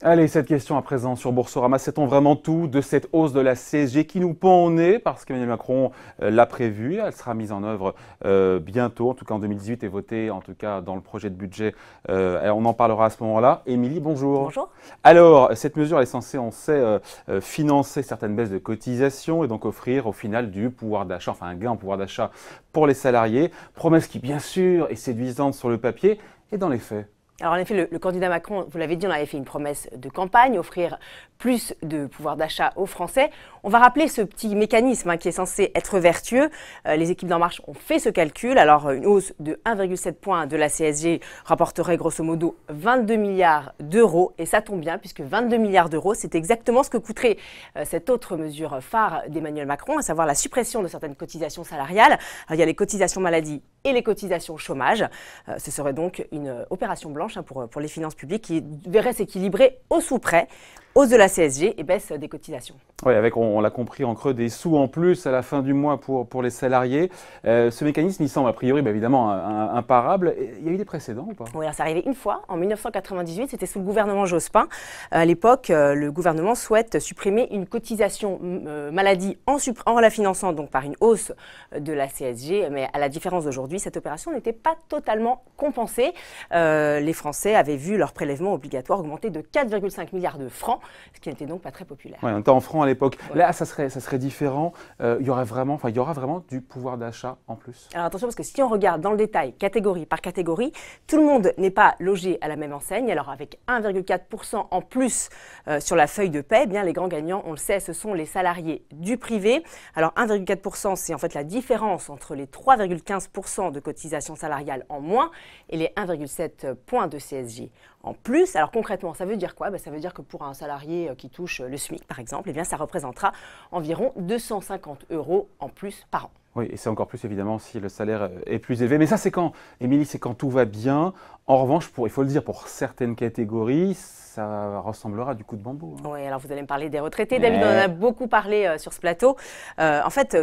Allez, cette question à présent sur Boursorama, sait-on vraiment tout de cette hausse de la CSG qui nous pend au nez parce qu'Emmanuel Macron l'a prévu, elle sera mise en œuvre bientôt, en tout cas en 2018 et votée en tout cas dans le projet de budget, on en parlera à ce moment-là. Émilie, bonjour. Bonjour. Alors, cette mesure elle est censée, on sait, financer certaines baisses de cotisations et donc offrir au final du pouvoir d'achat, enfin un gain en pouvoir d'achat pour les salariés, promesse qui bien sûr est séduisante sur le papier et dans les faits. Alors en effet, le candidat Macron, vous l'avez dit, on avait fait une promesse de campagne, offrir plus de pouvoir d'achat aux Français. On va rappeler ce petit mécanisme qui est censé être vertueux. Les équipes d'En Marche ont fait ce calcul. Alors une hausse de 1,7 point de la CSG rapporterait grosso modo 22 milliards d'euros. Et ça tombe bien puisque 22 milliards d'euros, c'est exactement ce que coûterait cette autre mesure phare d'Emmanuel Macron, à savoir la suppression de certaines cotisations salariales. Alors, il y a les cotisations maladie et les cotisations chômage. Ce serait donc une opération blanche pour les finances publiques qui verrait s'équilibrer au sous-près, hausse de la CSG et baisse des cotisations. Oui, avec, on l'a compris, en creux, des sous en plus à la fin du mois pour les salariés. Ce mécanisme, il semble a priori évidemment imparable. Il y a eu des précédents ou pas? Oui, c'est arrivé une fois, en 1998, c'était sous le gouvernement Jospin. À l'époque, le gouvernement souhaite supprimer une cotisation maladie en la finançant donc par une hausse de la CSG. Mais à la différence d'aujourd'hui, cette opération n'était pas totalement compensée. Les Français avaient vu leur prélèvement obligatoire augmenter de 4,5 milliards de francs, ce qui n'était donc pas très populaire. Ouais, on était en francs à l'époque. Ouais. Là, ça serait différent. Il y aura vraiment du pouvoir d'achat en plus. Alors attention, parce que si on regarde dans le détail, catégorie par catégorie, tout le monde n'est pas logé à la même enseigne. Alors avec 1,4% en plus sur la feuille de paie, eh bien les grands gagnants, on le sait, ce sont les salariés du privé. Alors 1,4%, c'est en fait la différence entre les 3,15% de cotisation salariale en moins et les 1,7 points de CSG en plus. Alors concrètement, ça veut dire quoi? Ça veut dire que pour un salarié qui touche le SMIC, par exemple, eh bien, ça représentera environ 250 € en plus par an. Oui, et c'est encore plus évidemment si le salaire est plus élevé. Mais ça, c'est quand, Émilie, c'est quand tout va bien. En revanche, il faut le dire, pour certaines catégories, ça ressemblera à du coup de bambou. Oui, alors vous allez me parler des retraités. David, on en a beaucoup parlé sur ce plateau. En fait,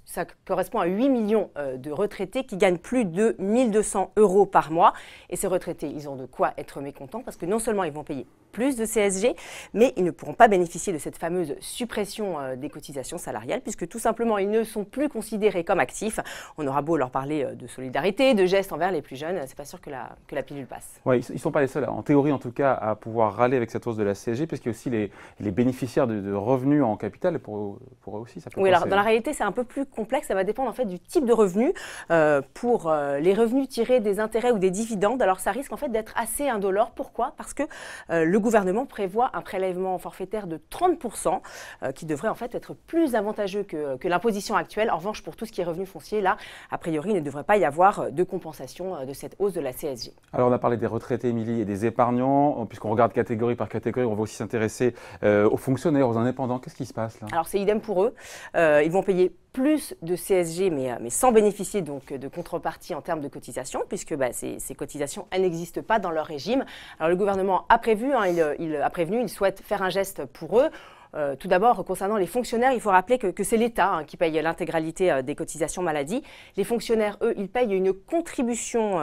ça correspond à 8 millions de retraités qui gagnent plus de 1 200 € par mois. Et ces retraités, ils ont de quoi être mécontents parce que non seulement ils vont payer plus de CSG, mais ils ne pourront pas bénéficier de cette fameuse suppression des cotisations salariales puisque tout simplement, ils ne sont plus considérés comme actifs. On aura beau leur parler de solidarité, de gestes envers les plus jeunes, c'est pas sûr que la pilule passe. Oui, ils ne sont pas les seuls, en théorie en tout cas, à pouvoir râler avec cette hausse de la CSG, puisqu'il y a aussi les bénéficiaires de revenus en capital, pour eux aussi, ça peut Oui, passer. alors dans la réalité, c'est un peu plus complexe, ça va dépendre en fait du type de revenu. Pour les revenus tirés des intérêts ou des dividendes, alors ça risque en fait d'être assez indolore. Pourquoi? Parce que le gouvernement prévoit un prélèvement forfaitaire de 30% qui devrait en fait être plus avantageux que l'imposition actuelle. En revanche, pour tout ce qui est revenu foncier, là, a priori, il ne devrait pas y avoir de compensation de cette hausse de la CSG. Alors on a parlé des retraités, Émilie, et des épargnants, puisqu'on regarde catégorie par catégorie, on va aussi s'intéresser aux fonctionnaires, aux indépendants. Qu'est-ce qui se passe là? Alors c'est idem pour eux. Ils vont payer plus de CSG, mais sans bénéficier donc de contrepartie en termes de cotisation, puisque ces cotisations, elles n'existent pas dans leur régime. Alors le gouvernement a prévu, il souhaite faire un geste pour eux. Tout d'abord, concernant les fonctionnaires, il faut rappeler que c'est l'État qui paye l'intégralité des cotisations maladie. Les fonctionnaires, eux, ils payent une contribution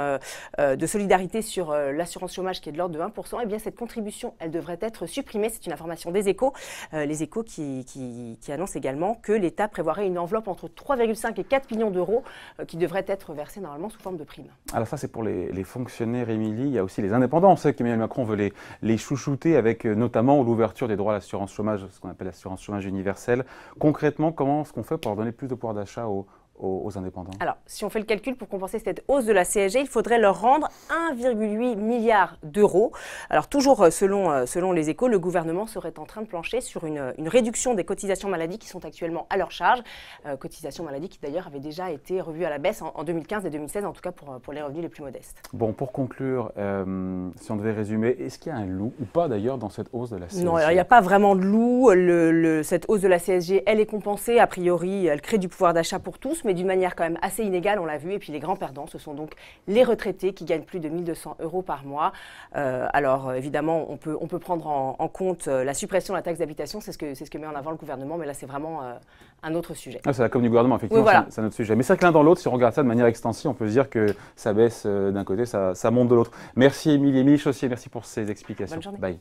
de solidarité sur l'assurance chômage qui est de l'ordre de 1%. Eh bien, cette contribution, elle devrait être supprimée. C'est une information des Échos. Les Échos qui annoncent également que l'État prévoirait une enveloppe entre 3,5 et 4 millions d'euros qui devrait être versée normalement sous forme de prime. Alors ça, c'est pour les fonctionnaires, Émilie. Il y a aussi les indépendants. On sait qu'Emmanuel Macron veut les chouchouter avec notamment l'ouverture des droits à l'assurance chômage, qu'on appelle l'assurance chômage universelle. Concrètement, comment est-ce qu'on fait pour leur donner plus de pouvoir d'achat aux indépendants? Alors, si on fait le calcul pour compenser cette hausse de la CSG, il faudrait leur rendre 1,8 milliard d'euros. Alors, toujours selon les Échos, le gouvernement serait en train de plancher sur une réduction des cotisations maladie qui sont actuellement à leur charge. Cotisations maladie qui d'ailleurs avaient déjà été revues à la baisse en 2015 et 2016, en tout cas pour les revenus les plus modestes. Bon, pour conclure, si on devait résumer, est-ce qu'il y a un loup ou pas d'ailleurs dans cette hausse de la CSG? Non, alors, il n'y a pas vraiment de loup. Cette hausse de la CSG, elle est compensée. A priori, elle crée du pouvoir d'achat pour tous, mais mais d'une manière quand même assez inégale, on l'a vu. Et puis les grands perdants, ce sont donc les retraités qui gagnent plus de 1 200 € par mois. Alors évidemment, on peut prendre en compte la suppression de la taxe d'habitation, c'est ce que met en avant le gouvernement, mais là c'est vraiment un autre sujet. Ah, c'est la com du gouvernement, effectivement, oui, voilà. C'est un autre sujet. Mais c'est vrai que l'un dans l'autre, si on regarde ça de manière extensive, on peut se dire que ça baisse d'un côté, ça monte de l'autre. Merci Émilie Chaussier, merci pour ces explications. Bonne journée. Bye.